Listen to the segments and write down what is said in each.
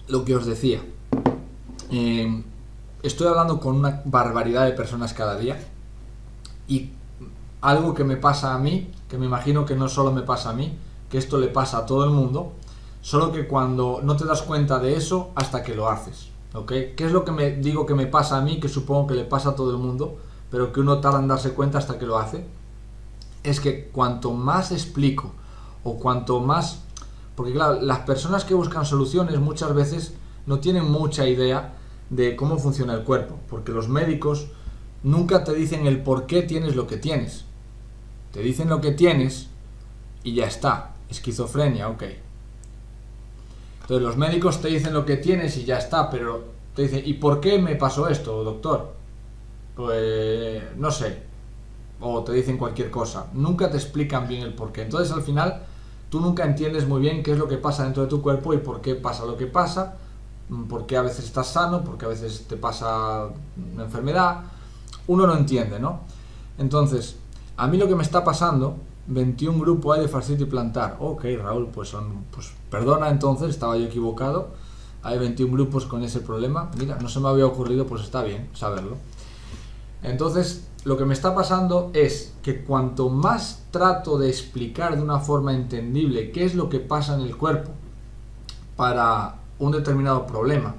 lo que os decía, estoy hablando con una barbaridad de personas cada día, y algo que me pasa a mí, que me imagino que no solo me pasa a mí, que esto le pasa a todo el mundo, solo que cuando no te das cuenta de eso hasta que lo haces, ¿ok? ¿Qué es lo que me digo que me pasa a mí, que supongo que le pasa a todo el mundo, pero que uno tarda en darse cuenta hasta que lo hace? Es que cuanto más explico, o cuanto más... Porque claro, las personas que buscan soluciones muchas veces no tienen mucha idea de cómo funciona el cuerpo, porque los médicos nunca te dicen el por qué tienes lo que tienes. Te dicen lo que tienes y ya está. Esquizofrenia, ok. Entonces los médicos te dicen lo que tienes y ya está, pero te dicen, ¿y por qué me pasó esto, doctor? Pues no sé. O te dicen cualquier cosa. Nunca te explican bien el por qué. Entonces al final tú nunca entiendes muy bien qué es lo que pasa dentro de tu cuerpo y por qué pasa lo que pasa, por qué a veces estás sano, por qué a veces te pasa una enfermedad. Uno no entiende, ¿no? Entonces, a mí lo que me está pasando, 21 grupos hay de fascitis plantar. Ok, Raúl, pues perdona, entonces estaba yo equivocado. Hay 21 grupos con ese problema. Mira, no se me había ocurrido, pues está bien saberlo. Entonces, lo que me está pasando es que cuanto más trato de explicar de una forma entendible qué es lo que pasa en el cuerpo para un determinado problema,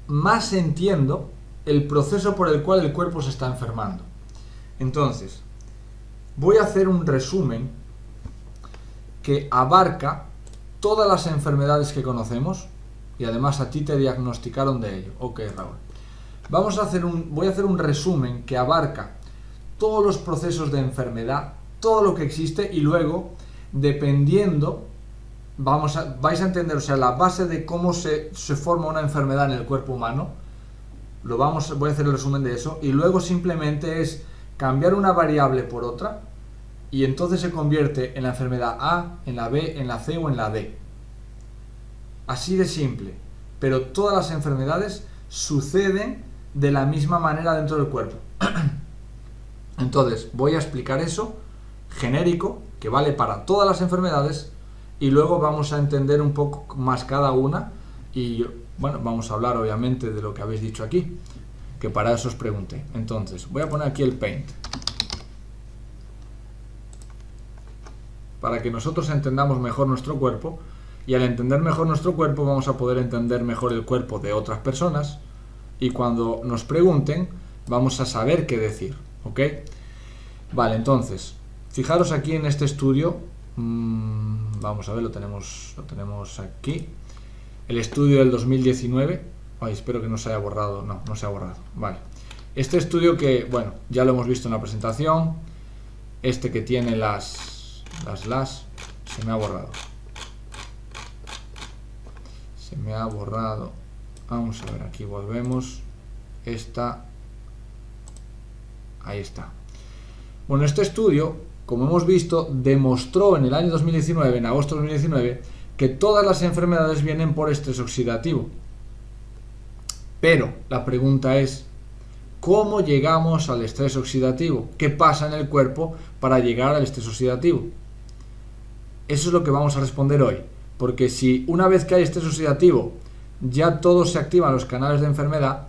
más entiendo el proceso por el cual el cuerpo se está enfermando. Entonces, voy a hacer un resumen que abarca todas las enfermedades que conocemos y además a ti te diagnosticaron de ello. Ok, Raúl. Voy a hacer un resumen que abarca todos los procesos de enfermedad, todo lo que existe, y luego, dependiendo, vais a entender, o sea, la base de cómo se forma una enfermedad en el cuerpo humano. Voy a hacer el resumen de eso, y luego simplemente es cambiar una variable por otra, y entonces se convierte en la enfermedad A, en la B, en la C o en la D. Así de simple. Pero todas las enfermedades suceden de la misma manera dentro del cuerpo. Entonces, voy a explicar eso, genérico, que vale para todas las enfermedades, y luego vamos a entender un poco más cada una, y bueno, vamos a hablar obviamente de lo que habéis dicho aquí, que para eso os pregunté. Entonces, voy a poner aquí el Paint, para que nosotros entendamos mejor nuestro cuerpo, y al entender mejor nuestro cuerpo vamos a poder entender mejor el cuerpo de otras personas, y cuando nos pregunten vamos a saber qué decir, ¿ok? Vale, entonces, fijaros aquí en este estudio, vamos a ver, lo tenemos aquí, el estudio del 2019, ay, espero que no se haya borrado, no se ha borrado, vale. Este estudio que, bueno, ya lo hemos visto en la presentación, este que tiene las, se me ha borrado, vamos a ver, aquí volvemos, ahí está. Bueno, este estudio, como hemos visto, demostró en el año 2019, en agosto de 2019, que todas las enfermedades vienen por estrés oxidativo. Pero la pregunta es, ¿cómo llegamos al estrés oxidativo? ¿Qué pasa en el cuerpo para llegar al estrés oxidativo? Eso es lo que vamos a responder hoy, porque si una vez que hay estrés oxidativo ya todos se activan los canales de enfermedad,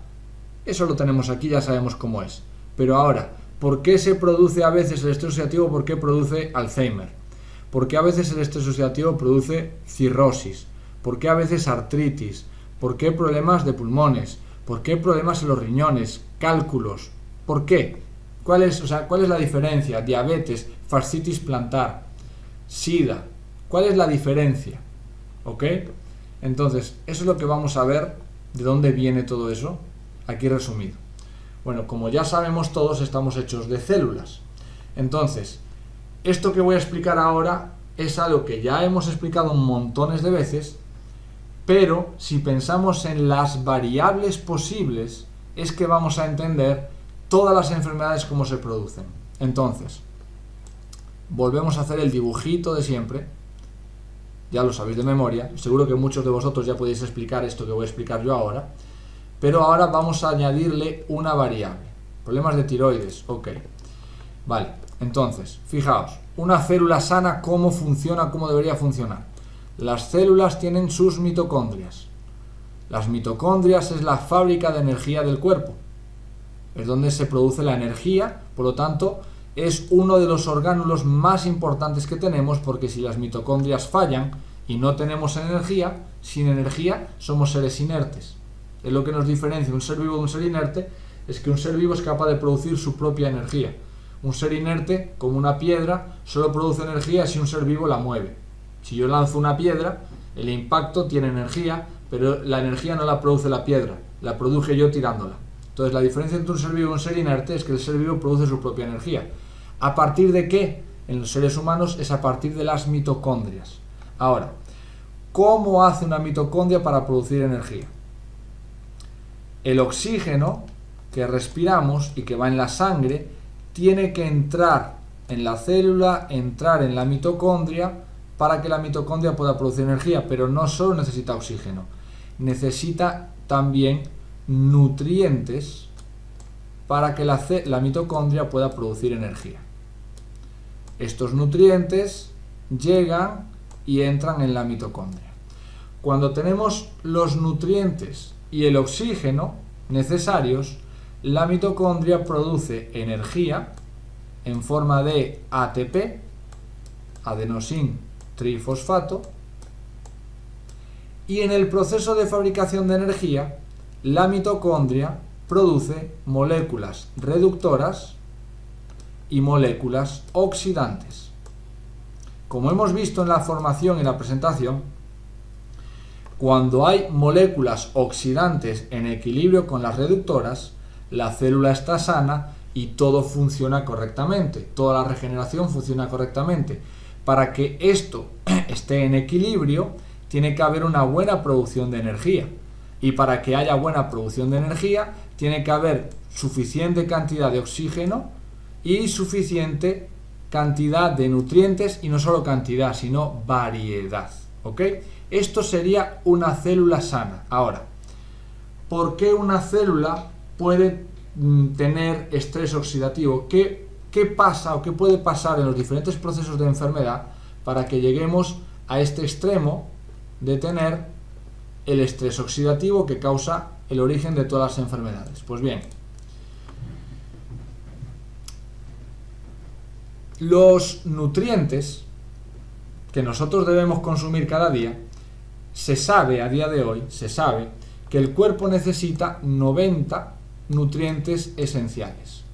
eso lo tenemos aquí, ya sabemos cómo es. Pero ahora, ¿por qué se produce a veces el estrés oxidativo? ¿Por qué produce Alzheimer? ¿Por qué a veces el estrés oxidativo produce cirrosis? ¿Por qué a veces artritis? ¿Por qué problemas de pulmones? ¿Por qué problemas en los riñones? Cálculos. ¿Por qué? ¿Cuál es la diferencia? Diabetes, fascitis plantar, SIDA. ¿Cuál es la diferencia? ¿Ok? Entonces, eso es lo que vamos a ver, de dónde viene todo eso, aquí resumido. Bueno, como ya sabemos todos, estamos hechos de células. Entonces, esto que voy a explicar ahora es algo que ya hemos explicado montones de veces, pero si pensamos en las variables posibles, es que vamos a entender todas las enfermedades cómo se producen. Entonces, volvemos a hacer el dibujito de siempre. Ya lo sabéis de memoria, seguro que muchos de vosotros ya podéis explicar esto que voy a explicar yo ahora, pero ahora vamos a añadirle una variable. Problemas de tiroides, ok. Vale, entonces, fijaos, una célula sana, ¿cómo funciona, cómo debería funcionar? Las células tienen sus mitocondrias. Las mitocondrias es la fábrica de energía del cuerpo. Es donde se produce la energía, por lo tanto, es uno de los orgánulos más importantes que tenemos, porque si las mitocondrias fallan y no tenemos energía, sin energía somos seres inertes. Es lo que nos diferencia un ser vivo de un ser inerte, es que un ser vivo es capaz de producir su propia energía. Un ser inerte, como una piedra, solo produce energía si un ser vivo la mueve. Si yo lanzo una piedra, el impacto tiene energía, pero la energía no la produce la piedra, la produje yo tirándola. Entonces la diferencia entre un ser vivo y un ser inerte es que el ser vivo produce su propia energía. ¿A partir de qué? En los seres humanos es a partir de las mitocondrias. Ahora, ¿cómo hace una mitocondria para producir energía? El oxígeno que respiramos y que va en la sangre tiene que entrar en la célula, entrar en la mitocondria para que la mitocondria pueda producir energía, pero no solo necesita oxígeno, necesita también nutrientes para que la mitocondria pueda producir energía. Estos nutrientes llegan y entran en la mitocondria. Cuando tenemos los nutrientes y el oxígeno necesarios, la mitocondria produce energía en forma de ATP, adenosín trifosfato, y en el proceso de fabricación de energía, la mitocondria produce moléculas reductoras y moléculas oxidantes. Como hemos visto en la formación y la presentación, cuando hay moléculas oxidantes en equilibrio con las reductoras, la célula está sana y todo funciona correctamente, toda la regeneración funciona correctamente. Para que esto esté en equilibrio, tiene que haber una buena producción de energía. Y para que haya buena producción de energía, tiene que haber suficiente cantidad de oxígeno y suficiente cantidad de nutrientes, y no solo cantidad, sino variedad. ¿Ok? Esto sería una célula sana. Ahora, ¿por qué una célula puede tener estrés oxidativo? ¿Qué pasa o qué puede pasar en los diferentes procesos de enfermedad para que lleguemos a este extremo de tener el estrés oxidativo que causa el origen de todas las enfermedades? Pues bien, los nutrientes que nosotros debemos consumir cada día, se sabe a día de hoy, se sabe que el cuerpo necesita 90 nutrientes esenciales.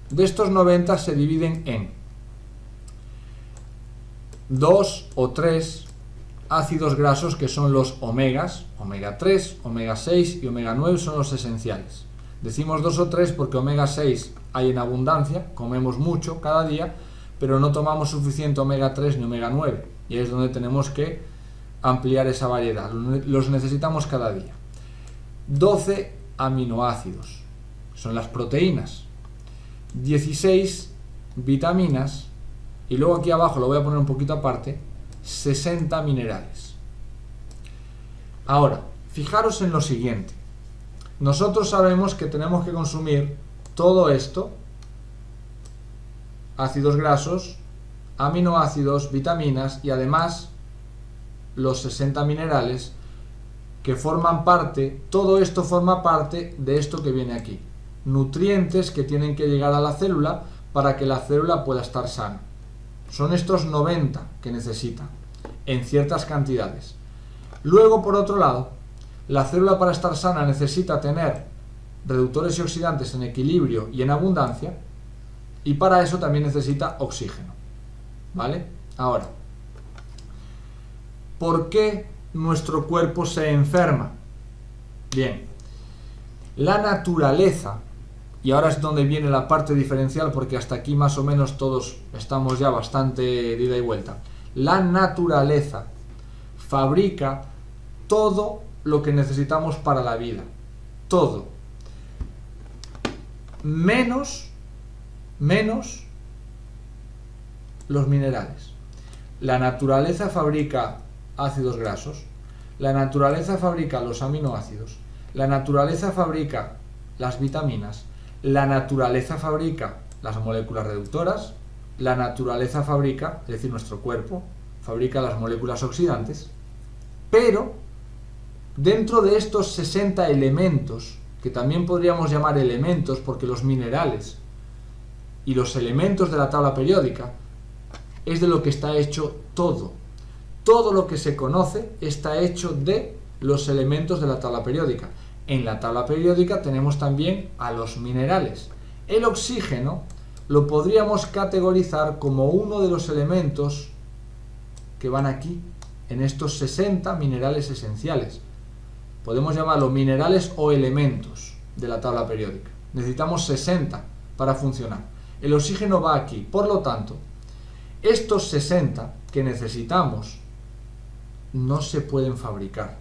De estos 90 se dividen en 2 o 3 ácidos grasos, que son los omegas, omega 3, omega 6 y omega 9 son los esenciales. Decimos 2 o 3 porque omega 6 hay en abundancia, comemos mucho cada día, pero no tomamos suficiente omega 3 ni omega 9, y es donde tenemos que ampliar esa variedad, los necesitamos cada día. 12 aminoácidos, son las proteínas, 16 vitaminas, y luego aquí abajo lo voy a poner un poquito aparte, 60 minerales. Ahora, fijaros en lo siguiente. Nosotros sabemos que tenemos que consumir todo esto: ácidos grasos, aminoácidos, vitaminas y además los 60 minerales que forman parte, todo esto forma parte de esto que viene aquí. Nutrientes que tienen que llegar a la célula para que la célula pueda estar sana. Son estos 90 que necesita, en ciertas cantidades. Luego, por otro lado, la célula, para estar sana, necesita tener reductores y oxidantes en equilibrio y en abundancia, y para eso también necesita oxígeno. ¿Vale? Ahora, ¿por qué nuestro cuerpo se enferma? Bien, la naturaleza, y ahora es donde viene la parte diferencial, porque hasta aquí más o menos todos estamos ya bastante de ida y vuelta. La naturaleza fabrica todo lo que necesitamos para la vida, todo, menos los minerales. La naturaleza fabrica ácidos grasos, la naturaleza fabrica los aminoácidos, la naturaleza fabrica las vitaminas, la naturaleza fabrica las moléculas reductoras, la naturaleza fabrica, es decir, nuestro cuerpo, fabrica las moléculas oxidantes, Pero dentro de estos 60 elementos, que también podríamos llamar elementos porque los minerales y los elementos de la tabla periódica es de lo que está hecho todo. Todo lo que se conoce está hecho de los elementos de la tabla periódica. En la tabla periódica tenemos también a los minerales. El oxígeno lo podríamos categorizar como uno de los elementos que van aquí, en estos 60 minerales esenciales. Podemos llamarlo minerales o elementos de la tabla periódica. Necesitamos 60 para funcionar. El oxígeno va aquí. Por lo tanto, estos 60 que necesitamos no se pueden fabricar.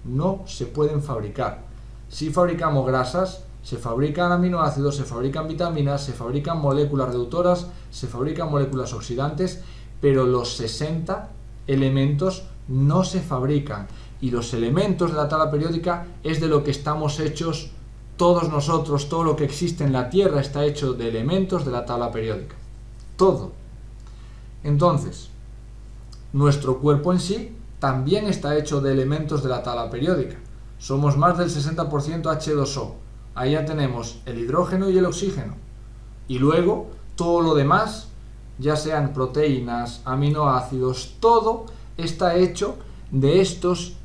No se pueden fabricar. Si fabricamos grasas, se fabrican aminoácidos, se fabrican vitaminas, se fabrican moléculas reductoras, se fabrican moléculas oxidantes, pero los 60 elementos no se fabrican. Y los elementos de la tabla periódica es de lo que estamos hechos todos nosotros. Todo lo que existe en la Tierra está hecho de elementos de la tabla periódica. Todo. Entonces, nuestro cuerpo en sí también está hecho de elementos de la tabla periódica. Somos más del 60% H2O. Ahí ya tenemos el hidrógeno y el oxígeno. Y luego, todo lo demás, ya sean proteínas, aminoácidos, todo está hecho de estos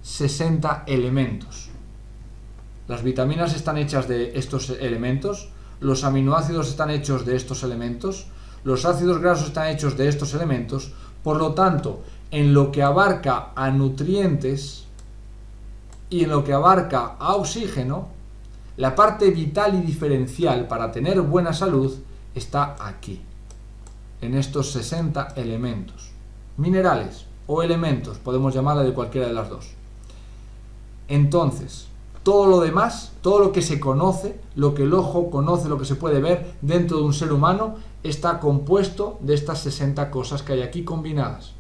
60 elementos. Las vitaminas están hechas de estos elementos, los aminoácidos están hechos de estos elementos, los ácidos grasos están hechos de estos elementos. Por lo tanto, en lo que abarca a nutrientes y en lo que abarca a oxígeno, la parte vital y diferencial para tener buena salud está aquí, en estos 60 elementos. Minerales o elementos, podemos llamarla de cualquiera de las dos. Entonces, todo lo demás, todo lo que se conoce, lo que el ojo conoce, lo que se puede ver dentro de un ser humano, está compuesto de estas 60 cosas que hay aquí combinadas.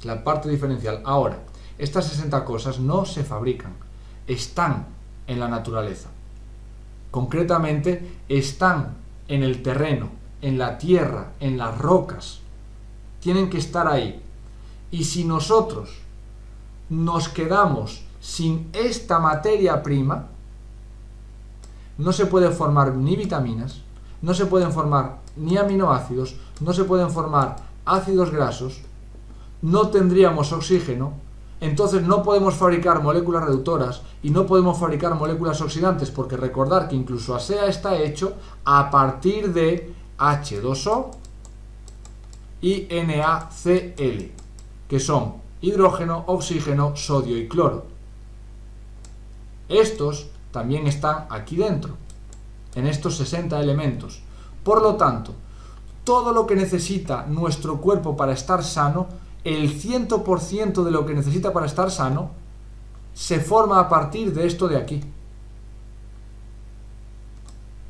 La parte diferencial. Ahora, estas 60 cosas no se fabrican, están en la naturaleza. Concretamente, están en el terreno, en la tierra, en las rocas. Tienen que estar ahí. Y si nosotros nos quedamos sin esta materia prima, no se pueden formar ni vitaminas, no se pueden formar ni aminoácidos, no se pueden formar ácidos grasos, no tendríamos oxígeno, entonces no podemos fabricar moléculas reductoras y no podemos fabricar moléculas oxidantes, porque recordar que incluso ASEA está hecho a partir de H2O y NaCl, que son hidrógeno, oxígeno, sodio y cloro. Estos también están aquí dentro, en estos 60 elementos. Por lo tanto, todo lo que necesita nuestro cuerpo para estar sano, el 100% de lo que necesita para estar sano, se forma a partir de esto de aquí.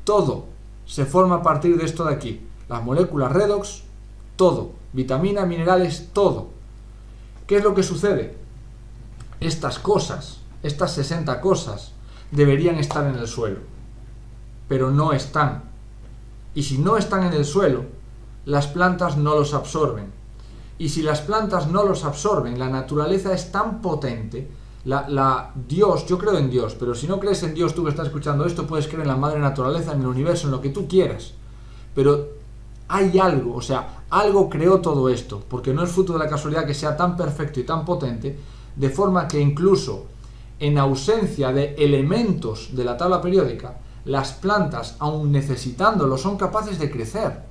Todo se forma a partir de esto de aquí. Las moléculas redox, todo. Vitaminas, minerales, todo. ¿Qué es lo que sucede? Estas cosas, estas 60 cosas, deberían estar en el suelo, pero no están. Y si no están en el suelo, las plantas no los absorben. Y si las plantas no los absorben, la naturaleza es tan potente, Dios, yo creo en Dios, pero si no crees en Dios, tú que estás escuchando esto, puedes creer en la madre naturaleza, en el universo, en lo que tú quieras. Pero hay algo, o sea, algo creó todo esto, porque no es fruto de la casualidad que sea tan perfecto y tan potente, de forma que incluso en ausencia de elementos de la tabla periódica, las plantas, aun necesitándolo, son capaces de crecer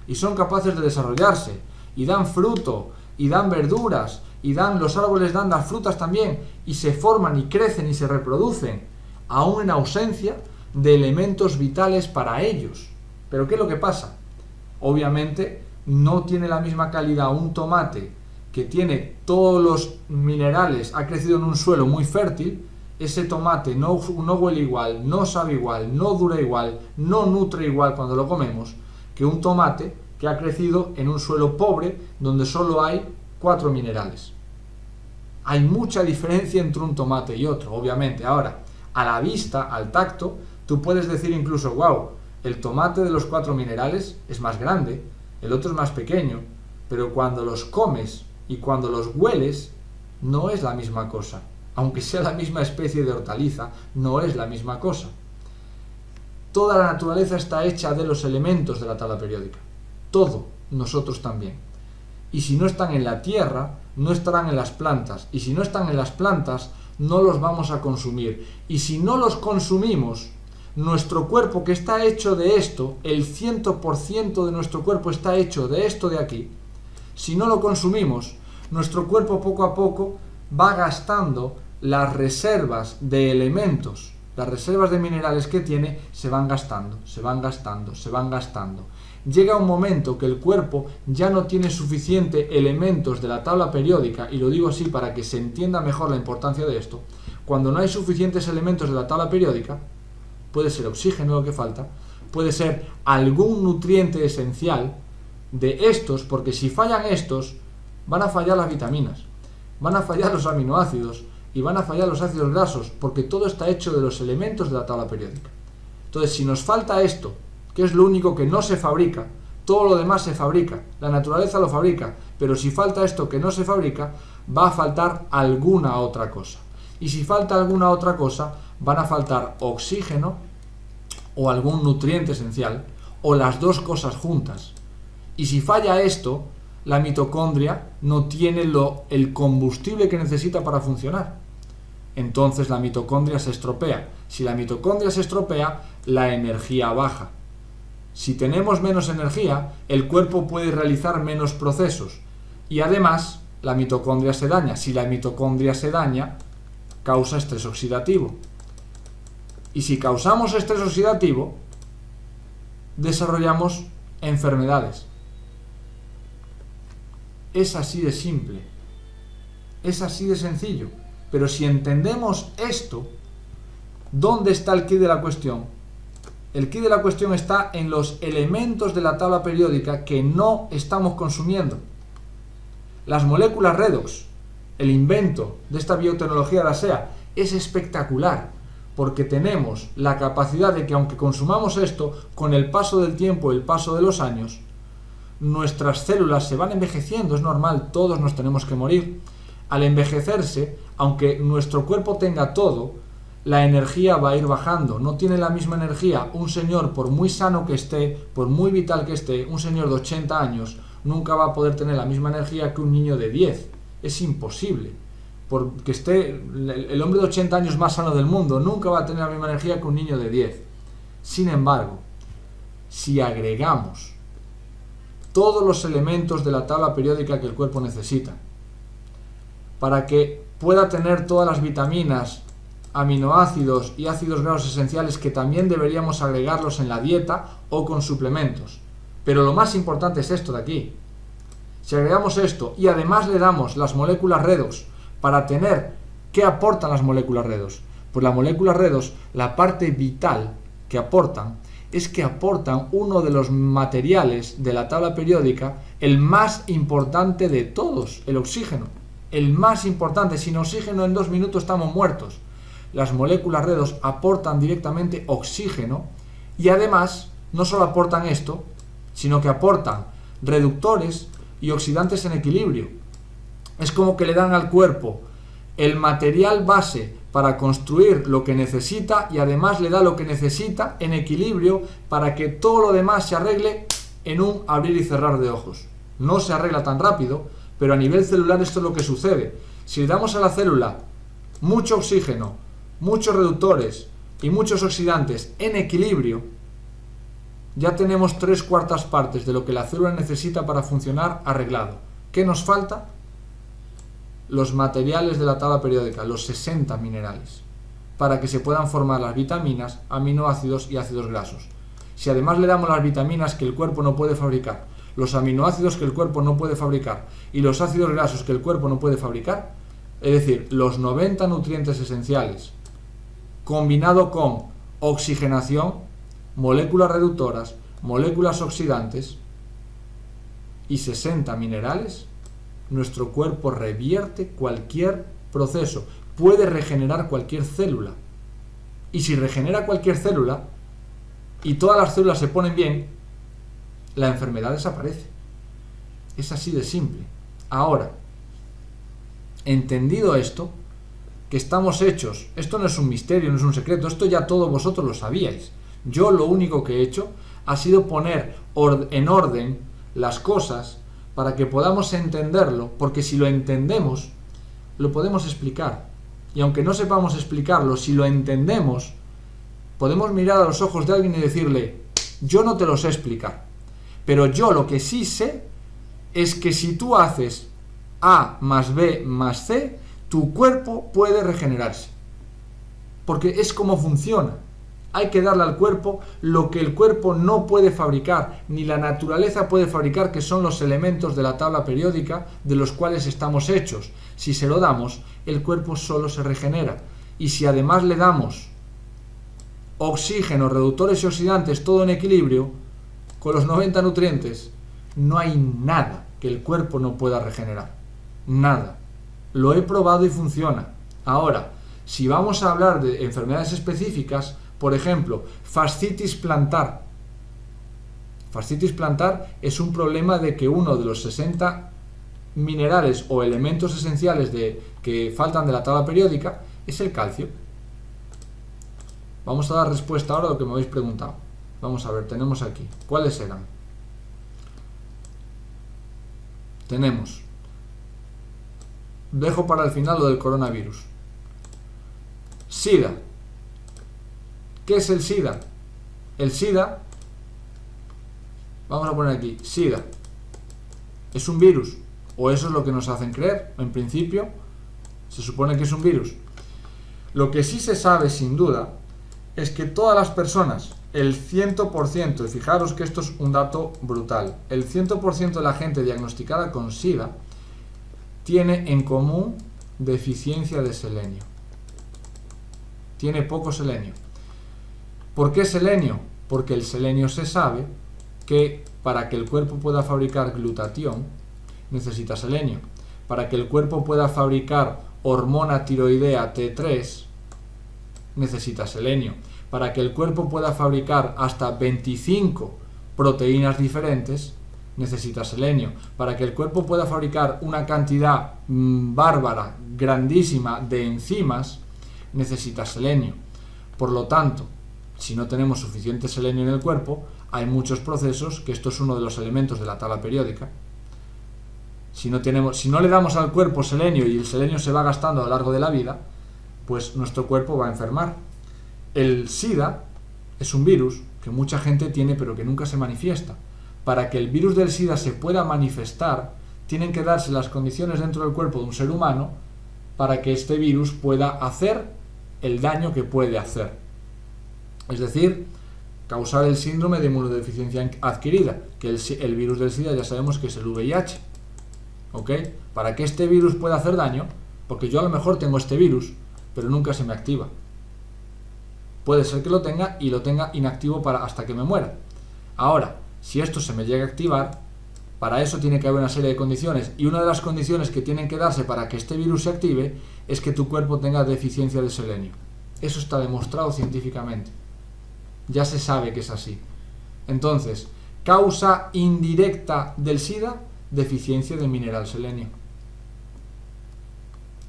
y son capaces de desarrollarse y dan fruto y dan verduras y los árboles dan las frutas también y se forman y crecen y se reproducen, aun en ausencia de elementos vitales para ellos. Pero ¿qué es lo que pasa? Obviamente no tiene la misma calidad un tomate que tiene todos los minerales, ha crecido en un suelo muy fértil. Ese tomate no huele igual, no sabe igual, no dura igual, no nutre igual cuando lo comemos, que un tomate que ha crecido en un suelo pobre donde solo hay 4 minerales. Hay mucha diferencia entre un tomate y otro, obviamente. Ahora, a la vista, al tacto, tú puedes decir incluso, wow, el tomate de los 4 minerales es más grande, el otro es más pequeño, pero cuando los comes y cuando los hueles, no es la misma cosa. Aunque sea la misma especie de hortaliza, no es la misma cosa. Toda la naturaleza está hecha de los elementos de la tabla periódica. Todo, nosotros también. Y si no están en la tierra, no estarán en las plantas. Y si no están en las plantas, no los vamos a consumir. Y si no los consumimos, nuestro cuerpo, que está hecho de esto, el 100% de nuestro cuerpo está hecho de esto de aquí. Si no lo consumimos, nuestro cuerpo poco a poco va gastando las reservas de elementos, las reservas de minerales que tiene, se van gastando, se van gastando, se van gastando. Llega un momento que el cuerpo ya no tiene suficiente elementos de la tabla periódica, y lo digo así para que se entienda mejor la importancia de esto. Cuando no hay suficientes elementos de la tabla periódica, puede ser oxígeno lo que falta, puede ser algún nutriente esencial de estos, porque si fallan estos, van a fallar las vitaminas, van a fallar los aminoácidos y van a fallar los ácidos grasos, porque todo está hecho de los elementos de la tabla periódica. Entonces, si nos falta esto, que es lo único que no se fabrica, todo lo demás se fabrica, la naturaleza lo fabrica, pero si falta esto que no se fabrica, va a faltar alguna otra cosa. Y si falta alguna otra cosa, van a faltar oxígeno o algún nutriente esencial, o las dos cosas juntas. Y si falla esto, la mitocondria no tiene el combustible que necesita para funcionar. Entonces la mitocondria se estropea. Si la mitocondria se estropea, la energía baja. Si tenemos menos energía, el cuerpo puede realizar menos procesos. Y además, la mitocondria se daña. Si la mitocondria se daña, causa estrés oxidativo. Y si causamos estrés oxidativo, desarrollamos enfermedades. Es así de simple, es así de sencillo. Pero si entendemos esto, ¿dónde está el quid de la cuestión? El quid de la cuestión está en los elementos de la tabla periódica que no estamos consumiendo. Las moléculas redox, el invento de esta biotecnología de la SEA, es espectacular, porque tenemos la capacidad de que aunque consumamos esto, con el paso del tiempo, el paso de los años, nuestras células se van envejeciendo, es normal, todos nos tenemos que morir. Al envejecerse, aunque nuestro cuerpo tenga todo, la energía va a ir bajando. No tiene la misma energía un señor, por muy sano que esté, por muy vital que esté, un señor de 80 años, nunca va a poder tener la misma energía que un niño de 10. Es imposible. Porque esté el hombre de 80 años más sano del mundo, nunca va a tener la misma energía que un niño de 10. Sin embargo, si agregamos todos los elementos de la tabla periódica que el cuerpo necesita, para que pueda tener todas las vitaminas, aminoácidos y ácidos grasos esenciales que también deberíamos agregarlos en la dieta o con suplementos. Pero lo más importante es esto de aquí. Si agregamos esto y además le damos las moléculas redox para tener... ¿Qué aportan las moléculas redox? Pues las moléculas redox, la parte vital que aportan es que aportan uno de los materiales de la tabla periódica, el más importante de todos, el oxígeno. El más importante. Sin oxígeno en 2 minutos estamos muertos. Las moléculas redox aportan directamente oxígeno y además no solo aportan esto, sino que aportan reductores y oxidantes en equilibrio. Es como que le dan al cuerpo el material base para construir lo que necesita y además le da lo que necesita en equilibrio para que todo lo demás se arregle en un abrir y cerrar de ojos. No se arregla tan rápido, pero a nivel celular esto es lo que sucede. Si le damos a la célula mucho oxígeno, muchos reductores y muchos oxidantes en equilibrio, ya tenemos 3/4 partes de lo que la célula necesita para funcionar arreglado. ¿Qué nos falta? Los materiales de la tabla periódica, los 60 minerales, para que se puedan formar las vitaminas, aminoácidos y ácidos grasos. Si además le damos las vitaminas que el cuerpo no puede fabricar, los aminoácidos que el cuerpo no puede fabricar y los ácidos grasos que el cuerpo no puede fabricar, es decir, los 90 nutrientes esenciales, combinado con oxigenación, moléculas reductoras, moléculas oxidantes y 60 minerales, nuestro cuerpo revierte cualquier proceso, puede regenerar cualquier célula. Y si regenera cualquier célula y todas las células se ponen bien, la enfermedad desaparece. Es así de simple. Ahora, Entendido esto, que estamos hechos, esto no es un misterio, no es un secreto, esto ya todos vosotros lo sabíais. Yo lo único que he hecho ha sido poner en orden las cosas para que podamos entenderlo, porque si lo entendemos, lo podemos explicar. Y aunque no sepamos explicarlo, si lo entendemos, podemos mirar a los ojos de alguien y decirle, yo no te lo sé explicar, pero yo lo que sí sé es que si tú haces A más B más C, tu cuerpo puede regenerarse. Porque es como funciona. Hay que darle al cuerpo lo que el cuerpo no puede fabricar, ni la naturaleza puede fabricar, que son los elementos de la tabla periódica de los cuales estamos hechos. Si se lo damos, el cuerpo solo se regenera. Y si además le damos oxígeno, reductores y oxidantes, todo en equilibrio, con los 90 nutrientes, no hay nada que el cuerpo no pueda regenerar. Nada. Lo he probado y funciona. Ahora, si vamos a hablar de enfermedades específicas, por ejemplo, fascitis plantar. Fascitis plantar es un problema de que uno de los 60 minerales o elementos esenciales que faltan de la tabla periódica es el calcio. Vamos a dar respuesta ahora a lo que me habéis preguntado. Vamos a ver, tenemos aquí. ¿Cuáles eran? Tenemos. Dejo para el final lo del coronavirus. SIDA. ¿Qué es el SIDA? El SIDA, vamos a poner aquí, SIDA, es un virus, o eso es lo que nos hacen creer. En principio, se supone que es un virus. Lo que sí se sabe, sin duda, es que todas las personas, el 100%, y fijaros que esto es un dato brutal, el 100% de la gente diagnosticada con SIDA tiene en común deficiencia de selenio. Tiene poco selenio. ¿Por qué selenio? Porque el selenio se sabe que para que el cuerpo pueda fabricar glutatión necesita selenio. Para que el cuerpo pueda fabricar hormona tiroidea T3 necesita selenio. Para que el cuerpo pueda fabricar hasta 25 proteínas diferentes necesita selenio. Para que el cuerpo pueda fabricar una cantidad bárbara, grandísima de enzimas necesita selenio. Por lo tanto, si no tenemos suficiente selenio en el cuerpo, hay muchos procesos, que esto es uno de los elementos de la tabla periódica. Si no le damos al cuerpo selenio y el selenio se va gastando a lo largo de la vida, pues nuestro cuerpo va a enfermar. El SIDA es un virus que mucha gente tiene pero que nunca se manifiesta. Para que el virus del SIDA se pueda manifestar, tienen que darse las condiciones dentro del cuerpo de un ser humano para que este virus pueda hacer el daño que puede hacer. Es decir, causar el síndrome de inmunodeficiencia adquirida, que el virus del SIDA ya sabemos que es el VIH. ¿Ok? Para que este virus pueda hacer daño, porque yo a lo mejor tengo este virus, pero nunca se me activa. Puede ser que lo tenga y lo tenga inactivo hasta que me muera. Ahora, si esto se me llega a activar, para eso tiene que haber una serie de condiciones, y una de las condiciones que tienen que darse para que este virus se active es que tu cuerpo tenga deficiencia de selenio. Eso está demostrado científicamente. Ya se sabe que es así. Entonces, causa indirecta del SIDA, deficiencia del mineral selenio.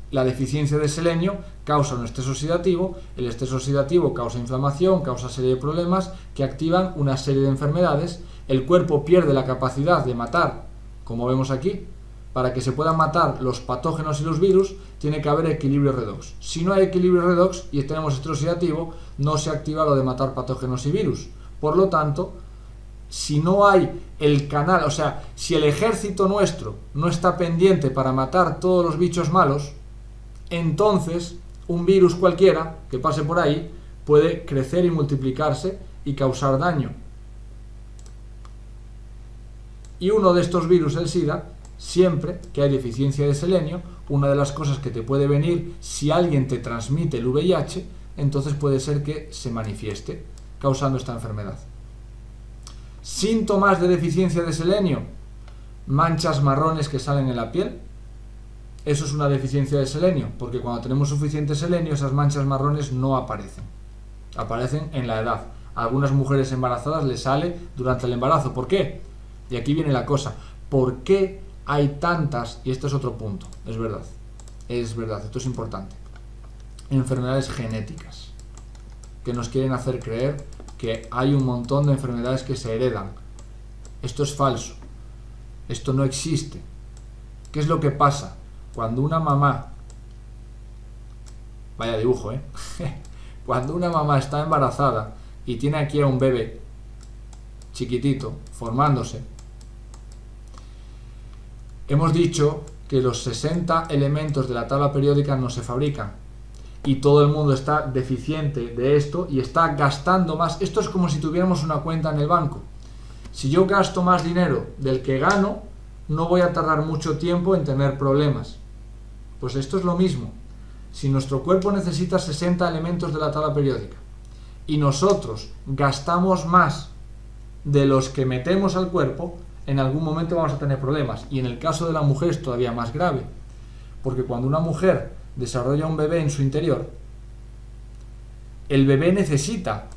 La deficiencia de selenio causa un estrés oxidativo, el estrés oxidativo causa inflamación, causa serie de problemas que activan una serie de enfermedades, el cuerpo pierde la capacidad de matar, como vemos aquí. Para que se puedan matar los patógenos y los virus, tiene que haber equilibrio redox. Si no hay equilibrio redox y tenemos estrés oxidativo, no se activa lo de matar patógenos y virus. Por lo tanto, si no hay el canal, o sea, si el ejército nuestro no está pendiente para matar todos los bichos malos, entonces un virus cualquiera que pase por ahí puede crecer y multiplicarse y causar daño. Y uno de estos virus, el SIDA, siempre que hay deficiencia de selenio, una de las cosas que te puede venir si alguien te transmite el VIH, entonces puede ser que se manifieste causando esta enfermedad. Síntomas de deficiencia de selenio: manchas marrones que salen en la piel. Eso es una deficiencia de selenio, porque cuando tenemos suficiente selenio, esas manchas marrones no aparecen. Aparecen en la edad. A algunas mujeres embarazadas les sale durante el embarazo. ¿Por qué? Y aquí viene la cosa. ¿Por qué hay tantas? Y este es otro punto, es verdad. es verdad, esto es importante. Enfermedades genéticas, que nos quieren hacer creer que hay un montón de enfermedades que se heredan. Esto es falso, esto no existe. ¿Qué es lo que pasa? Cuando una mamá, vaya dibujo, cuando una mamá está embarazada y tiene aquí a un bebé chiquitito formándose, hemos dicho que los 60 elementos de la tabla periódica no se fabrican y todo el mundo está deficiente de esto y está gastando más. Esto es como si tuviéramos una cuenta en el banco. Si yo gasto más dinero del que gano, no voy a tardar mucho tiempo en tener problemas. Pues esto es lo mismo. Si nuestro cuerpo necesita 60 elementos de la tabla periódica y nosotros gastamos más de los que metemos al cuerpo, en algún momento vamos a tener problemas. Y en el caso de la mujer es todavía más grave, porque cuando una mujer desarrolla un bebé en su interior, el bebé necesita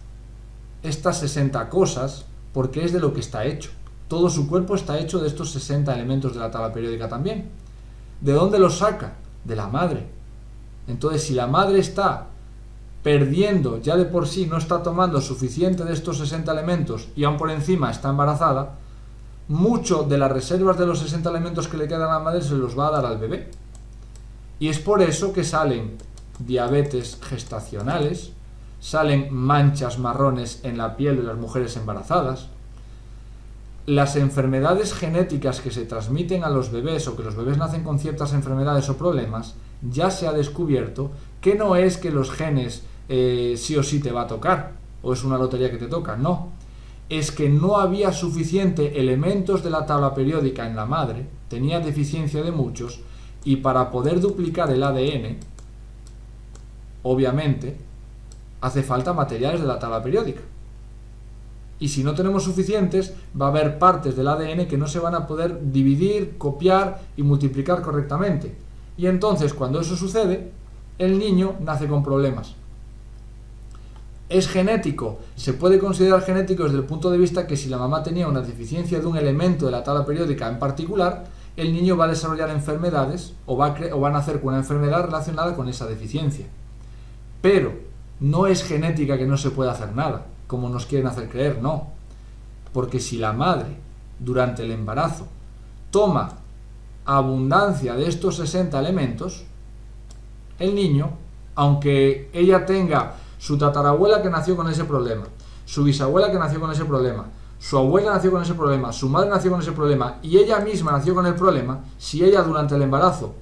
estas 60 cosas porque es de lo que está hecho. Todo su cuerpo está hecho de estos 60 elementos de la tabla periódica también. ¿De dónde los saca? De la madre. Entonces, si la madre está perdiendo, ya de por sí no está tomando suficiente de estos 60 elementos y aún por encima está embarazada, mucho de las reservas de los 60 elementos que le quedan a la madre se los va a dar al bebé. Y es por eso que salen diabetes gestacionales, salen manchas marrones en la piel de las mujeres embarazadas. Las enfermedades genéticas que se transmiten a los bebés o que los bebés nacen con ciertas enfermedades o problemas, ya se ha descubierto que no es que los genes sí o sí te va a tocar o es una lotería que te toca, no. Es que no había suficiente elementos de la tabla periódica en la madre, tenía deficiencia de muchos, y para poder duplicar el ADN, obviamente, hace falta materiales de la tabla periódica. Y si no tenemos suficientes, va a haber partes del ADN que no se van a poder dividir, copiar y multiplicar correctamente. Y entonces, cuando eso sucede, el niño nace con problemas. ¿Es genético? Se puede considerar genético desde el punto de vista que si la mamá tenía una deficiencia de un elemento de la tabla periódica en particular, el niño va a desarrollar enfermedades o va a nacer con una enfermedad relacionada con esa deficiencia. Pero no es genética que no se pueda hacer nada, como nos quieren hacer creer, no. Porque si la madre, durante el embarazo, toma abundancia de estos 60 elementos, el niño, aunque ella tenga su tatarabuela que nació con ese problema, su bisabuela que nació con ese problema, su abuela nació con ese problema, su madre nació con ese problema y ella misma nació con el problema, si ella durante el embarazo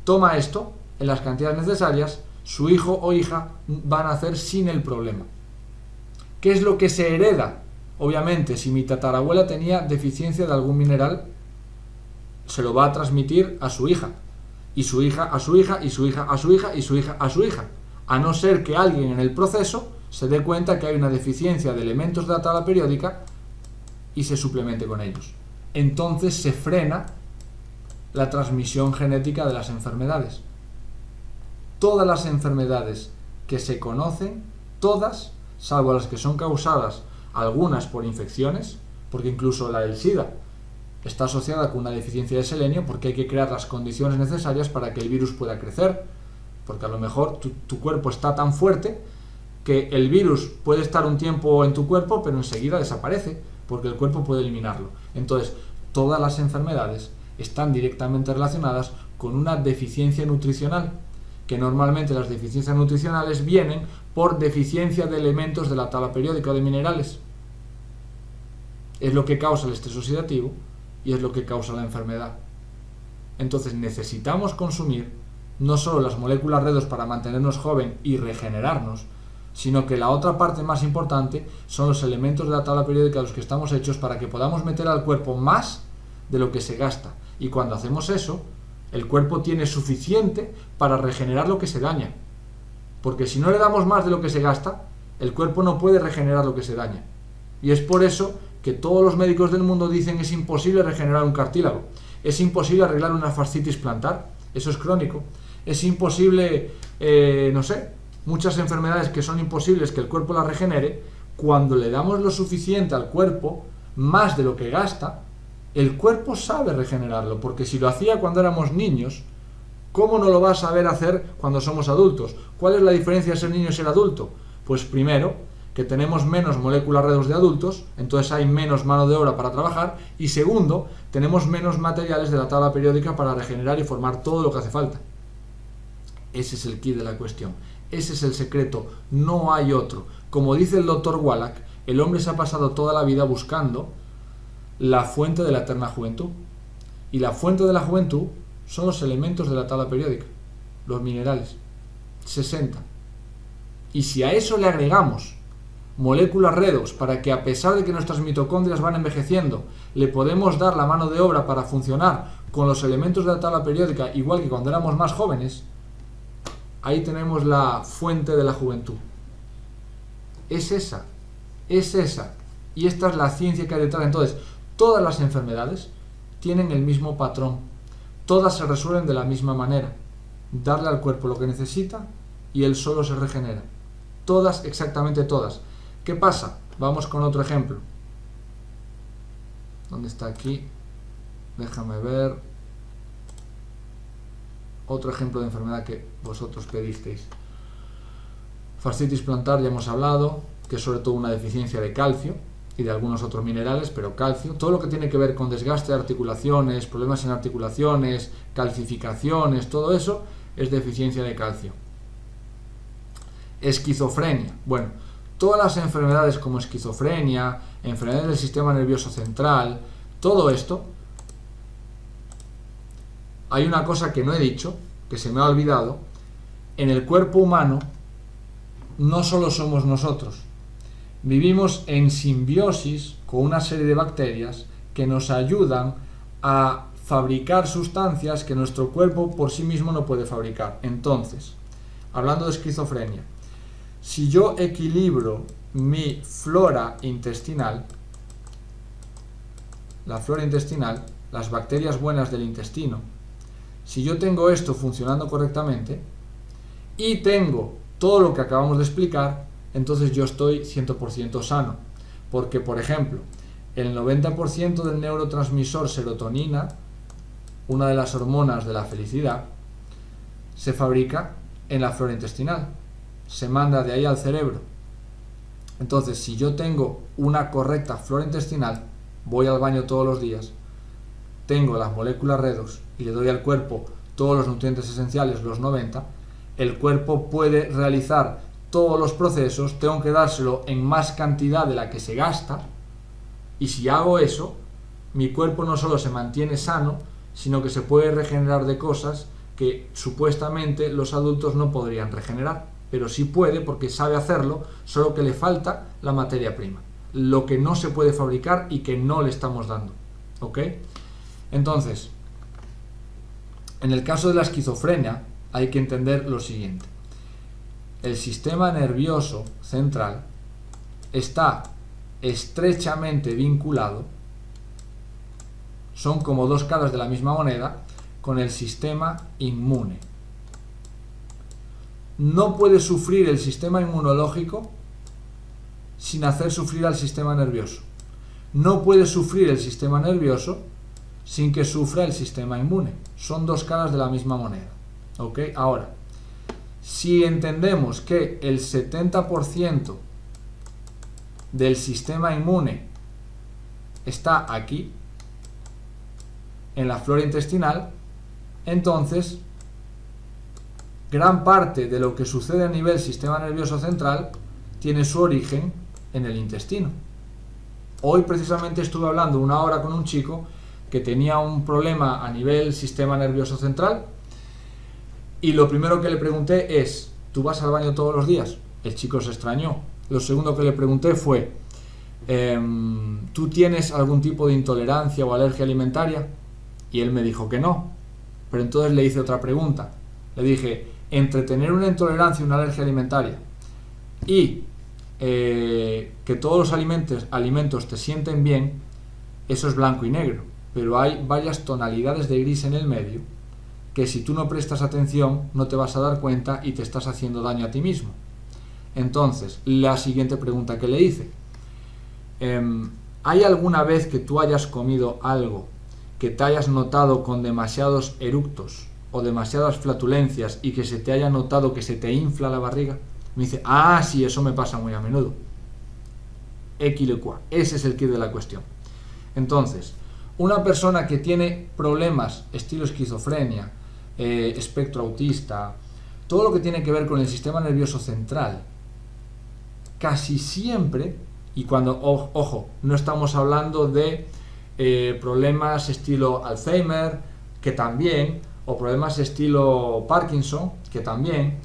toma esto en las cantidades necesarias, su hijo o hija va a nacer sin el problema. ¿Qué es lo que se hereda? Obviamente, si mi tatarabuela tenía deficiencia de algún mineral, se lo va a transmitir a su hija, y su hija a su hija, y su hija a su hija, y su hija a su hija, a no ser que alguien en el proceso se dé cuenta que hay una deficiencia de elementos de la tabla periódica y se suplemente con ellos. Entonces se frena la transmisión genética de las enfermedades. Todas las enfermedades que se conocen, todas, salvo las que son causadas algunas por infecciones, porque incluso la del SIDA está asociada con una deficiencia de selenio, porque hay que crear las condiciones necesarias para que el virus pueda crecer, porque a lo mejor tu cuerpo está tan fuerte que el virus puede estar un tiempo en tu cuerpo, pero enseguida desaparece, porque el cuerpo puede eliminarlo. Entonces, todas las enfermedades están directamente relacionadas con una deficiencia nutricional, que normalmente las deficiencias nutricionales vienen por deficiencia de elementos de la tabla periódica o de minerales. Es lo que causa el estrés oxidativo y es lo que causa la enfermedad. Entonces necesitamos consumir no solo las moléculas redox para mantenernos joven y regenerarnos, sino que la otra parte más importante son los elementos de la tabla periódica de los que estamos hechos para que podamos meter al cuerpo más de lo que se gasta. Y cuando hacemos eso, el cuerpo tiene suficiente para regenerar lo que se daña. Porque si no le damos más de lo que se gasta, el cuerpo no puede regenerar lo que se daña. Y es por eso que todos los médicos del mundo dicen que es imposible regenerar un cartílago. Es imposible arreglar una fascitis plantar. Eso es crónico. Es imposible, muchas enfermedades que son imposibles que el cuerpo las regenere. Cuando le damos lo suficiente al cuerpo, más de lo que gasta, el cuerpo sabe regenerarlo, porque si lo hacía cuando éramos niños, ¿Cómo no lo vas a saber hacer cuando somos adultos? ¿Cuál es la diferencia de ser niño y ser adulto? Pues primero, que tenemos menos moléculas redox de adultos, entonces hay menos mano de obra para trabajar, y segundo, tenemos menos materiales de la tabla periódica para regenerar y formar todo lo que hace falta. Ese es el quid de la cuestión, ese es el secreto, no hay otro. Como dice el doctor Wallach, el hombre se ha pasado toda la vida buscando la fuente de la eterna juventud, y la fuente de la juventud son los elementos de la tabla periódica, los minerales, 60. Y si a eso le agregamos moléculas redox para que, a pesar de que nuestras mitocondrias van envejeciendo, le podemos dar la mano de obra para funcionar con los elementos de la tabla periódica igual que cuando éramos más jóvenes, ahí tenemos la fuente de la juventud. Es esa. Y esta es la ciencia que hay detrás. Entonces, todas las enfermedades tienen el mismo patrón. Todas se resuelven de la misma manera. Darle al cuerpo lo que necesita y él solo se regenera. Todas, exactamente todas. ¿Qué pasa? Vamos con otro ejemplo. ¿Dónde está aquí? Déjame ver. Otro ejemplo de enfermedad que vosotros pedisteis. Fascitis plantar, ya hemos hablado, que es sobre todo una deficiencia de calcio y de algunos otros minerales, pero calcio. Todo lo que tiene que ver con desgaste de articulaciones, problemas en articulaciones, calcificaciones, todo eso es deficiencia de calcio. Esquizofrenia. Bueno, todas las enfermedades como esquizofrenia, enfermedades del sistema nervioso central, todo esto, hay una cosa que no he dicho, que se me ha olvidado. En el cuerpo humano no solo somos nosotros, vivimos en simbiosis con una serie de bacterias que nos ayudan a fabricar sustancias que nuestro cuerpo por sí mismo no puede fabricar. Entonces, hablando de esquizofrenia, si yo equilibro mi flora intestinal, la flora intestinal, las bacterias buenas del intestino, si yo tengo esto funcionando correctamente y tengo todo lo que acabamos de explicar, entonces yo estoy 100% sano. Porque, por ejemplo, el 90% del neurotransmisor serotonina, una de las hormonas de la felicidad, se fabrica en la flora intestinal. Se manda de ahí al cerebro. Entonces, si yo tengo una correcta flora intestinal, voy al baño todos los días, tengo las moléculas redox y le doy al cuerpo todos los nutrientes esenciales, los 90, el cuerpo puede realizar todos los procesos, tengo que dárselo en más cantidad de la que se gasta, y si hago eso, mi cuerpo no solo se mantiene sano, sino que se puede regenerar de cosas que supuestamente los adultos no podrían regenerar, pero sí puede porque sabe hacerlo, solo que le falta la materia prima, lo que no se puede fabricar y que no le estamos dando. ¿Ok? Entonces, en el caso de la esquizofrenia hay que entender lo siguiente. El sistema nervioso central está estrechamente vinculado, son como dos caras de la misma moneda, con el sistema inmune. No puede sufrir el sistema inmunológico sin hacer sufrir al sistema nervioso. No puede sufrir el sistema nervioso sin que sufra el sistema inmune. Son dos caras de la misma moneda. ¿Ok? Ahora, si entendemos que el 70% del sistema inmune está aquí, en la flora intestinal, entonces gran parte de lo que sucede a nivel sistema nervioso central tiene su origen en el intestino. Hoy precisamente estuve hablando una hora con un chico que tenía un problema a nivel sistema nervioso central y lo primero que le pregunté es: ¿tú vas al baño todos los días? El chico se extrañó. Lo segundo que le pregunté fue: ¿tú tienes algún tipo de intolerancia o alergia alimentaria? Y él me dijo que no. Pero entonces le hice otra pregunta. Le dije: entre tener una intolerancia y una alergia alimentaria y que todos los alimentos te sienten bien, eso es blanco y negro. Pero hay varias tonalidades de gris en el medio que, si tú no prestas atención, no te vas a dar cuenta y te estás haciendo daño a ti mismo. Entonces, la siguiente pregunta que le hice: ¿hay alguna vez que tú hayas comido algo que te hayas notado con demasiados eructos o demasiadas flatulencias y que se te haya notado que se te infla la barriga? Me dice, sí, eso me pasa muy a menudo. Equilicua. Ese es el quid de la cuestión. Entonces, una persona que tiene problemas estilo esquizofrenia, espectro autista, todo lo que tiene que ver con el sistema nervioso central, casi siempre, y cuando, ojo, no estamos hablando de problemas estilo Alzheimer, que también, o problemas estilo Parkinson, que también,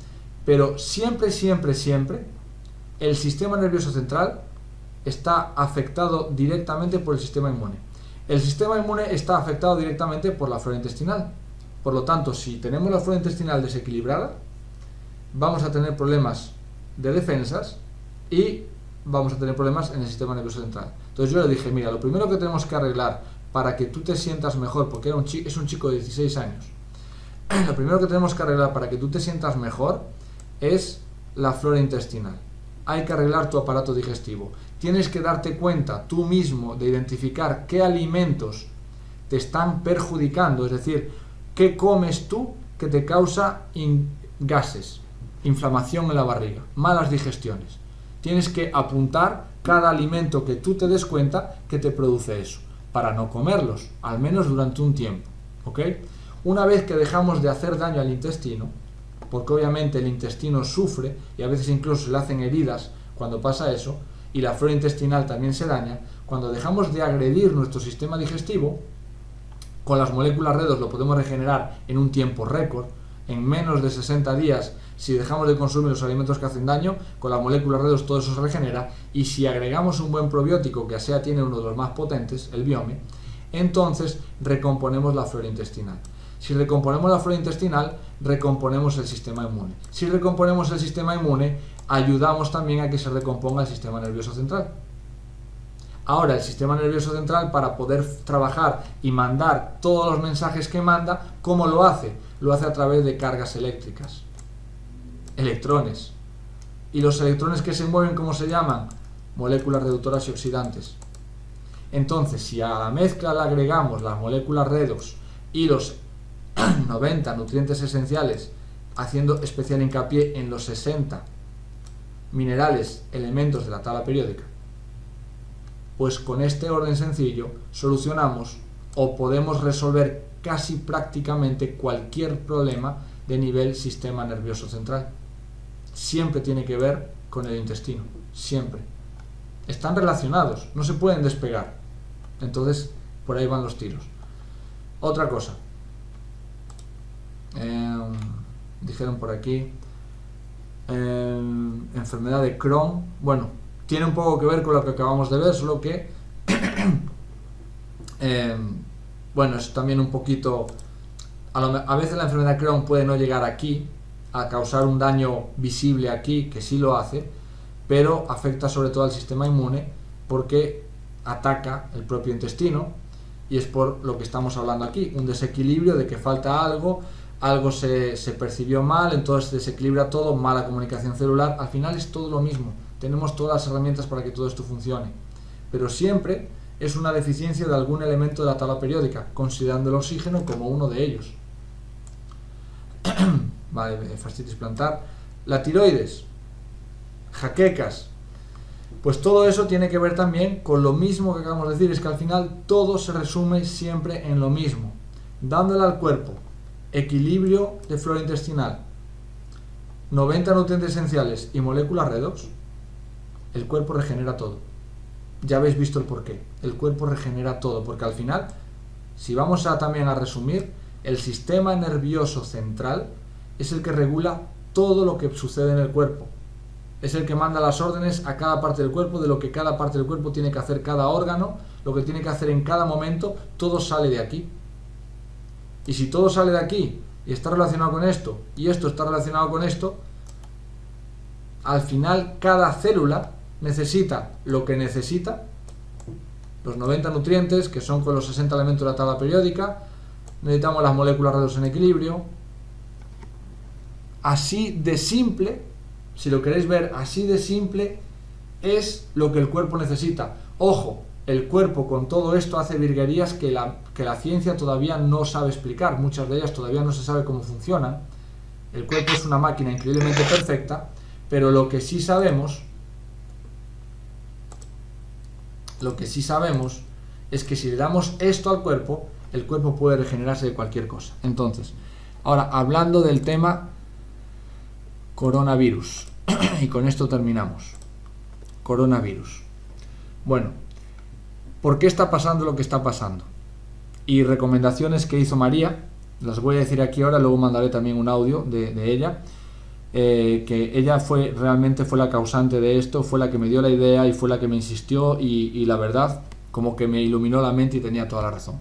pero siempre, el sistema nervioso central está afectado directamente por el sistema inmune. El sistema inmune está afectado directamente por la flora intestinal. Por lo tanto, si tenemos la flora intestinal desequilibrada, vamos a tener problemas de defensas y vamos a tener problemas en el sistema nervioso central. Entonces yo le dije, mira, lo primero que tenemos que arreglar para que tú te sientas mejor, porque es un chico de 16 años, lo primero que tenemos que arreglar para que tú te sientas mejor es la flora intestinal. Hay que arreglar tu aparato digestivo. Tienes que darte cuenta tú mismo de identificar qué alimentos te están perjudicando, es decir, qué comes tú que te causa gases, inflamación en la barriga, malas digestiones. Tienes que apuntar cada alimento que tú te des cuenta que te produce eso, para no comerlos, al menos durante un tiempo, ¿ok? Una vez que dejamos de hacer daño al intestino, porque obviamente el intestino sufre y a veces incluso se le hacen heridas cuando pasa eso, y la flora intestinal también se daña, cuando dejamos de agredir nuestro sistema digestivo, con las moléculas redox lo podemos regenerar en un tiempo récord, en menos de 60 días. Si dejamos de consumir los alimentos que hacen daño, con las moléculas redox todo eso se regenera, y si agregamos un buen probiótico, que ASEA tiene uno de los más potentes, el Biome, entonces recomponemos la flora intestinal. Si recomponemos la flora intestinal, recomponemos el sistema inmune. Si recomponemos el sistema inmune, ayudamos también a que se recomponga el sistema nervioso central. Ahora, el sistema nervioso central, para poder trabajar y mandar todos los mensajes que manda, ¿cómo lo hace? Lo hace a través de cargas eléctricas, electrones. ¿Y los electrones que se mueven, cómo se llaman? Moléculas reductoras y oxidantes. Entonces, si a la mezcla le agregamos las moléculas redox y los 90 nutrientes esenciales, haciendo especial hincapié en los 60 minerales, elementos de la tabla periódica, pues con este orden sencillo solucionamos o podemos resolver casi prácticamente cualquier problema de nivel sistema nervioso central. Siempre tiene que ver con el intestino, siempre. Están relacionados, no se pueden despegar. Entonces, por ahí van los tiros. Otra cosa. Dijeron por aquí, enfermedad de Crohn. Bueno, tiene un poco que ver con lo que acabamos de ver, solo que bueno, es también un poquito, a veces la enfermedad de Crohn puede no llegar aquí a causar un daño visible aquí, que sí lo hace, pero afecta sobre todo al sistema inmune porque ataca el propio intestino, y es por lo que estamos hablando aquí, un desequilibrio de que falta algo se percibió mal, entonces desequilibra todo, mala comunicación celular. Al final es todo lo mismo, tenemos todas las herramientas para que todo esto funcione, pero siempre es una deficiencia de algún elemento de la tabla periódica, considerando el oxígeno como uno de ellos. Vale, fascitis plantar, la tiroides, jaquecas, pues todo eso tiene que ver también con lo mismo que acabamos de decir, es que al final todo se resume siempre en lo mismo, dándole al cuerpo equilibrio de flora intestinal, 90 nutrientes esenciales y moléculas redox, el cuerpo regenera todo. Ya habéis visto el porqué, el cuerpo regenera todo, porque al final, si vamos también a resumir, el sistema nervioso central es el que regula todo lo que sucede en el cuerpo. Es el que manda las órdenes a cada parte del cuerpo de lo que cada parte del cuerpo tiene que hacer, cada órgano, lo que tiene que hacer en cada momento, todo sale de aquí. Y si todo sale de aquí y está relacionado con esto, y esto está relacionado con esto, al final cada célula necesita lo que necesita, los 90 nutrientes, que son con los 60 elementos de la tabla periódica, necesitamos las moléculas redox en equilibrio. Así de simple, si lo queréis ver, así de simple es lo que el cuerpo necesita. Ojo, el cuerpo con todo esto hace virguerías que la ciencia todavía no sabe explicar, muchas de ellas todavía no se sabe cómo funcionan. El cuerpo es una máquina increíblemente perfecta, pero lo que sí sabemos es que si le damos esto al cuerpo, el cuerpo puede regenerarse de cualquier cosa. Entonces, ahora hablando del tema coronavirus, y con esto terminamos. Coronavirus. Bueno, ¿por qué está pasando lo que está pasando? Y recomendaciones que hizo María, las voy a decir aquí ahora, luego mandaré también un audio de ella, que ella realmente fue la causante de esto, fue la que me dio la idea y fue la que me insistió y la verdad, como que me iluminó la mente y tenía toda la razón.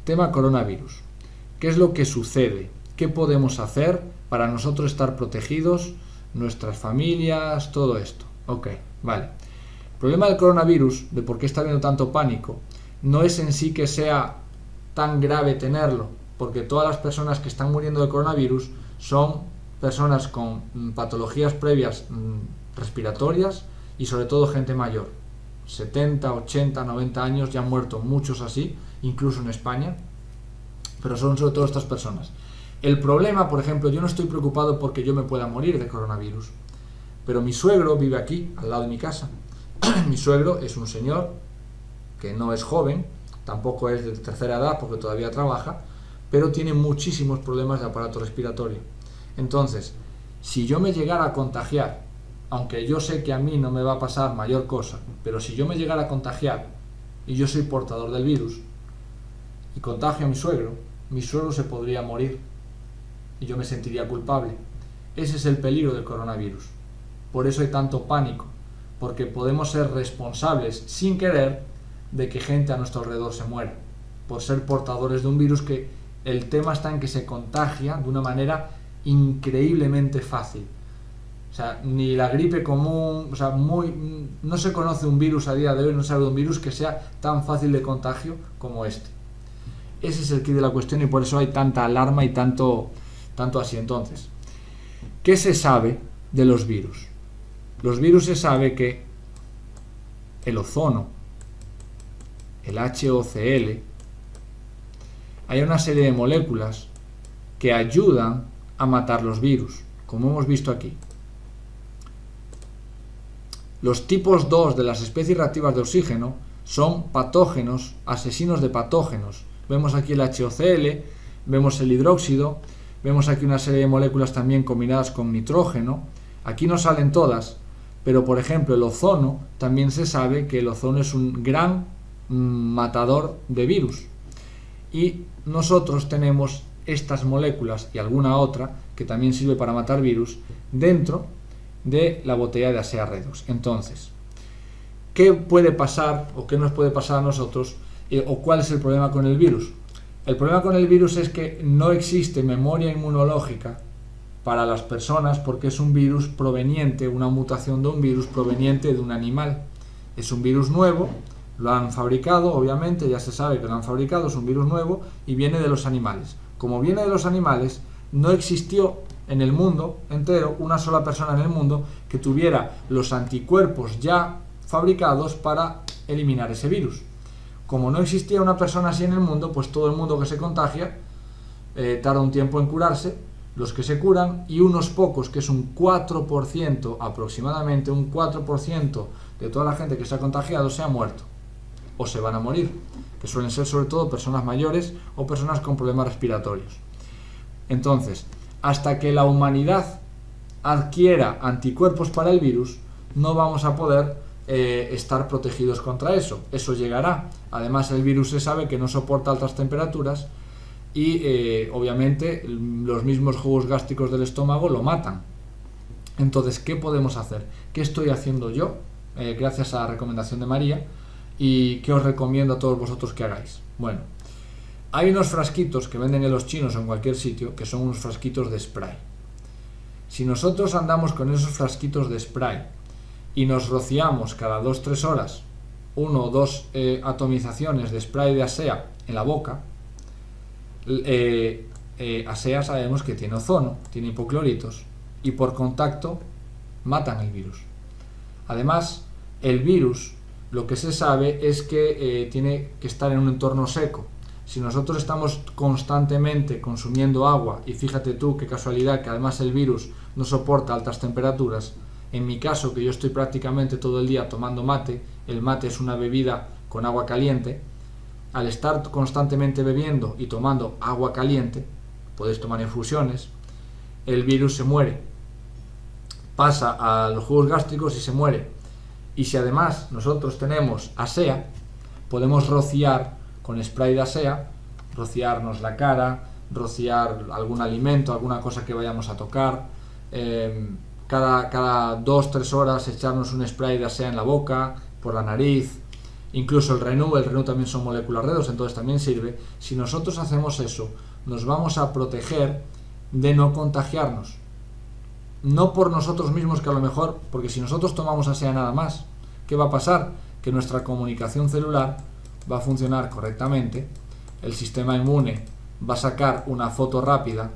Tema coronavirus. ¿Qué es lo que sucede? ¿Qué podemos hacer para nosotros estar protegidos, nuestras familias, todo esto? Ok, vale. El problema del coronavirus, de por qué está habiendo tanto pánico, no es en sí que sea tan grave tenerlo, porque todas las personas que están muriendo de coronavirus son personas con patologías previas respiratorias y sobre todo gente mayor. 70, 80, 90 años, ya han muerto muchos así, incluso en España, pero son sobre todo estas personas. El problema, por ejemplo, yo no estoy preocupado porque yo me pueda morir de coronavirus, pero mi suegro vive aquí, al lado de mi casa. Mi suegro es un señor que no es joven, tampoco es de tercera edad porque todavía trabaja, pero tiene muchísimos problemas de aparato respiratorio. Entonces, si yo me llegara a contagiar, aunque yo sé que a mí no me va a pasar mayor cosa, pero si yo me llegara a contagiar y yo soy portador del virus y contagio a mi suegro se podría morir y yo me sentiría culpable. Ese es el peligro del coronavirus. Por eso hay tanto pánico, porque podemos ser responsables sin querer de que gente a nuestro alrededor se muera, por ser portadores de un virus que el tema está en que se contagia de una manera increíblemente fácil. O sea, ni la gripe común, o sea, no se conoce un virus a día de hoy, no se sabe de un virus que sea tan fácil de contagio como este. Ese es el quid de la cuestión y por eso hay tanta alarma y tanto así. Entonces, ¿qué se sabe de los virus? Los virus se sabe que el ozono, el HOCl, hay una serie de moléculas que ayudan a matar los virus, como hemos visto aquí. Los tipos 2 de las especies reactivas de oxígeno son patógenos, asesinos de patógenos. Vemos aquí el HOCl, vemos el hidróxido, vemos aquí una serie de moléculas también combinadas con nitrógeno. Aquí no salen todas, pero por ejemplo el ozono, también se sabe que el ozono es un gran matador de virus. Y nosotros tenemos estas moléculas y alguna otra que también sirve para matar virus dentro de la botella de Asea Redox. Entonces, ¿qué puede pasar o qué nos puede pasar a nosotros o cuál es el problema con el virus? El problema con el virus es que no existe memoria inmunológica para las personas porque es un virus proveniente, una mutación de un virus proveniente de un animal. Es un virus nuevo, lo han fabricado, obviamente, ya se sabe que lo han fabricado, es un virus nuevo y viene de los animales. Como viene de los animales, no existió en el mundo entero una sola persona en el mundo que tuviera los anticuerpos ya fabricados para eliminar ese virus. Como no existía una persona así en el mundo, pues todo el mundo que se contagia tarda un tiempo en curarse, los que se curan, y unos pocos, que es un 4% aproximadamente, un 4% de toda la gente que se ha contagiado se ha muerto o se van a morir, que suelen ser sobre todo personas mayores o personas con problemas respiratorios. Entonces, hasta que la humanidad adquiera anticuerpos para el virus, no vamos a poder estar protegidos contra eso. Eso llegará. Además, el virus se sabe que no soporta altas temperaturas y obviamente los mismos jugos gástricos del estómago lo matan. Entonces, ¿qué podemos hacer? ¿Qué estoy haciendo yo? Gracias a la recomendación de María, y qué os recomiendo a todos vosotros que hagáis. Bueno, hay unos frasquitos que venden en los chinos o en cualquier sitio que son unos frasquitos de spray. Si nosotros andamos con esos frasquitos de spray y nos rociamos cada 2-3 horas 1 o 2 atomizaciones de spray de Asea en la boca, Asea sabemos que tiene ozono, tiene hipocloritos y por contacto matan el virus. Además, el virus lo que se sabe es que tiene que estar en un entorno seco. Si nosotros estamos constantemente consumiendo agua, y fíjate tú qué casualidad que además el virus no soporta altas temperaturas, en mi caso que yo estoy prácticamente todo el día tomando mate, el mate es una bebida con agua caliente, al estar constantemente bebiendo y tomando agua caliente, podéis tomar infusiones, el virus se muere, pasa a los jugos gástricos y se muere. Y si además nosotros tenemos asea, podemos rociar con spray de asea, rociarnos la cara, rociar algún alimento, alguna cosa que vayamos a tocar, cada 2-3 horas echarnos un spray de asea en la boca, por la nariz, incluso el Renú también son moléculas redox, entonces también sirve. Si nosotros hacemos eso, nos vamos a proteger de no contagiarnos. No por nosotros mismos, que a lo mejor, porque si nosotros tomamos asea nada más, ¿qué va a pasar? Que nuestra comunicación celular va a funcionar correctamente, el sistema inmune va a sacar una foto rápida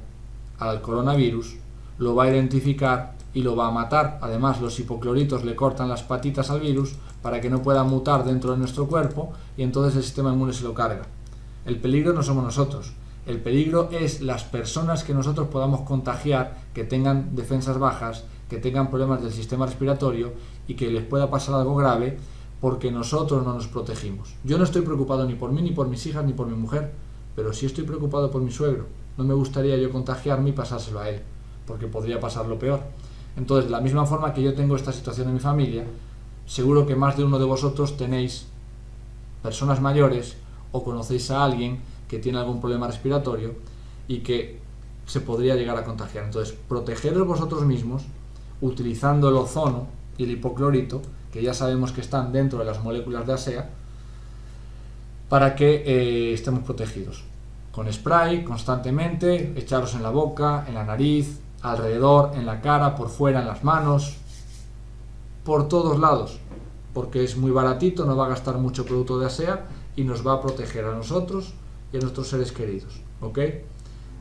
al coronavirus, lo va a identificar y lo va a matar. Además, los hipocloritos le cortan las patitas al virus para que no pueda mutar dentro de nuestro cuerpo y entonces el sistema inmune se lo carga. El peligro no somos nosotros, el peligro es las personas que nosotros podamos contagiar, que tengan defensas bajas, que tengan problemas del sistema respiratorio y que les pueda pasar algo grave porque nosotros no nos protegimos. Yo no estoy preocupado ni por mí, ni por mis hijas, ni por mi mujer, pero sí estoy preocupado por mi suegro. No me gustaría yo contagiarme y pasárselo a él, porque podría pasar lo peor. Entonces, de la misma forma que yo tengo esta situación en mi familia, seguro que más de uno de vosotros tenéis personas mayores o conocéis a alguien que tiene algún problema respiratorio y que se podría llegar a contagiar. Entonces, protegeros vosotros mismos utilizando el ozono y el hipoclorito, que ya sabemos que están dentro de las moléculas de asea, para que estemos protegidos. Con spray, constantemente, echaros en la boca, en la nariz, alrededor, en la cara, por fuera, en las manos, por todos lados, porque es muy baratito, no va a gastar mucho producto de asea y nos va a proteger a nosotros y a nuestros seres queridos, ¿ok?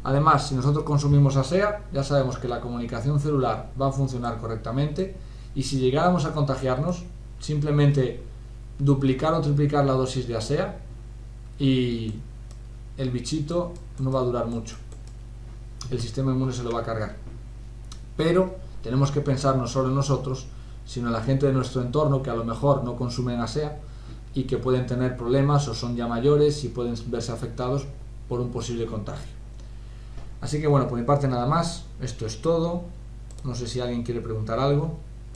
Además, si nosotros consumimos asea, ya sabemos que la comunicación celular va a funcionar correctamente y si llegáramos a contagiarnos, simplemente duplicar o triplicar la dosis de asea y el bichito no va a durar mucho. El sistema inmune se lo va a cargar. Pero tenemos que pensar no solo en nosotros, sino en la gente de nuestro entorno que a lo mejor no consumen asea y que pueden tener problemas o son ya mayores y pueden verse afectados por un posible contagio. Así que bueno, por mi parte nada más, esto es todo. No sé si alguien quiere preguntar algo.